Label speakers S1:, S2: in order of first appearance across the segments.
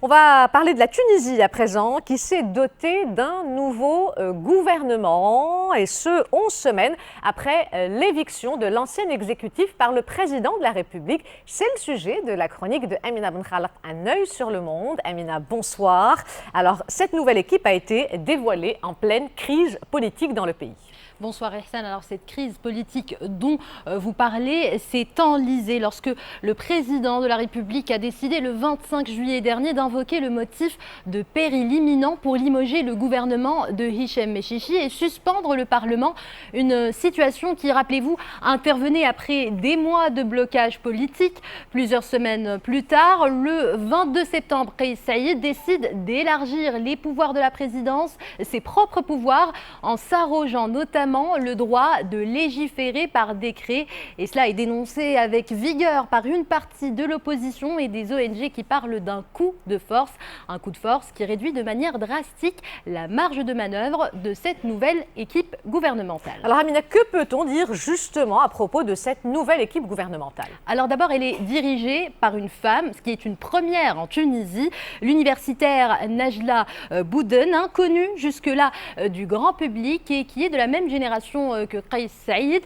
S1: On va parler de la Tunisie à présent, qui s'est dotée d'un nouveau gouvernement, et ce, 11 semaines après l'éviction de l'ancien exécutif par le président de la République. C'est le sujet de la chronique de Amina Benkhalaf, Un œil sur le monde. Amina, bonsoir. Alors, cette nouvelle équipe a été dévoilée en pleine crise politique dans le pays.
S2: Bonsoir Ihsan. Alors cette crise politique dont vous parlez s'est enlisée lorsque le président de la République a décidé le 25 juillet dernier d'invoquer le motif de péril imminent pour limoger le gouvernement de Hichem Mechichi et suspendre le Parlement. Une situation qui, rappelez-vous, intervenait après des mois de blocage politique. Plusieurs semaines plus tard, le 22 septembre, Kais Saïed décide d'élargir les pouvoirs de la présidence, ses propres pouvoirs, en s'arrogeant notamment le droit de légiférer par décret. Et cela est dénoncé avec vigueur par une partie de l'opposition et des ONG qui parlent d'un coup de force. Un coup de force qui réduit de manière drastique la marge de manœuvre de cette nouvelle équipe gouvernementale.
S1: Alors Amina, que peut-on dire justement à propos de cette nouvelle équipe gouvernementale?
S2: Alors d'abord, elle est dirigée par une femme, ce qui est une première en Tunisie, l'universitaire Najla Bouden, inconnue jusque-là du grand public et qui est de la même génération que Kais Saïed.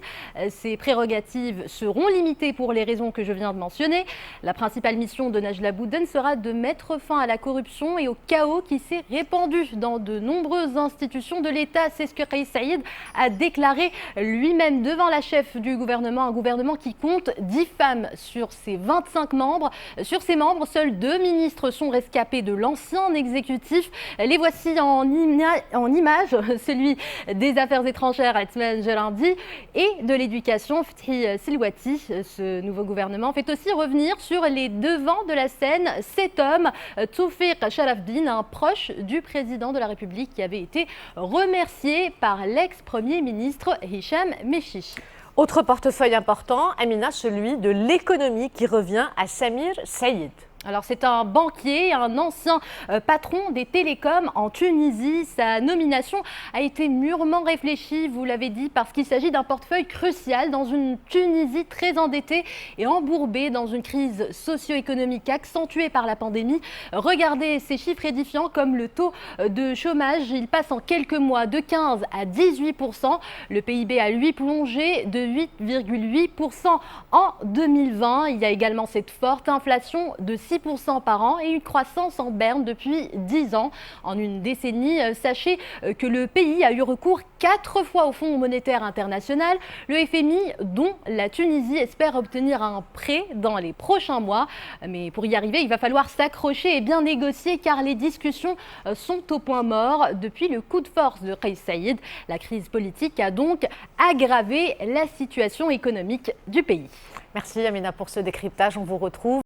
S2: Ses prérogatives seront limitées pour les raisons que je viens de mentionner. La principale mission de Najla Bouden sera de mettre fin à la corruption et au chaos qui s'est répandu dans de nombreuses institutions de l'État. C'est ce que Kais Saïed a déclaré lui-même devant la chef du gouvernement, un gouvernement qui compte 10 femmes sur ses 25 membres. Sur ses membres, seuls 2 ministres sont rescapés de l'ancien exécutif. Les voici en image, celui des Affaires étrangères, Athman Gelandi, et de l'éducation, Fethi Silwati. Ce nouveau gouvernement fait aussi revenir sur les devants de la scène cet homme, Toufiq Sharafdin, un proche du président de la République qui avait été remercié par l'ex-premier ministre Hichem Mechichi.
S1: Autre portefeuille important, Amina, celui de l'économie qui revient à Samir Saïed.
S2: Alors c'est un banquier, un ancien patron des télécoms en Tunisie. Sa nomination a été mûrement réfléchie, vous l'avez dit, parce qu'il s'agit d'un portefeuille crucial dans une Tunisie très endettée et embourbée dans une crise socio-économique accentuée par la pandémie. Regardez ces chiffres édifiants comme le taux de chômage. Il passe en quelques mois de 15 à 18%. Le PIB a lui plongé de 8,8% en 2020. Il y a également cette forte inflation de 6% par an et une croissance en berne depuis 10 ans. En une décennie, sachez que le pays a eu recours 4 fois au Fonds monétaire international, le FMI, dont la Tunisie espère obtenir un prêt dans les prochains mois. Mais pour y arriver, il va falloir s'accrocher et bien négocier car les discussions sont au point mort depuis le coup de force de Kais Saïed. La crise politique a donc aggravé la situation économique du pays.
S1: Merci Amina pour ce décryptage, on vous retrouve.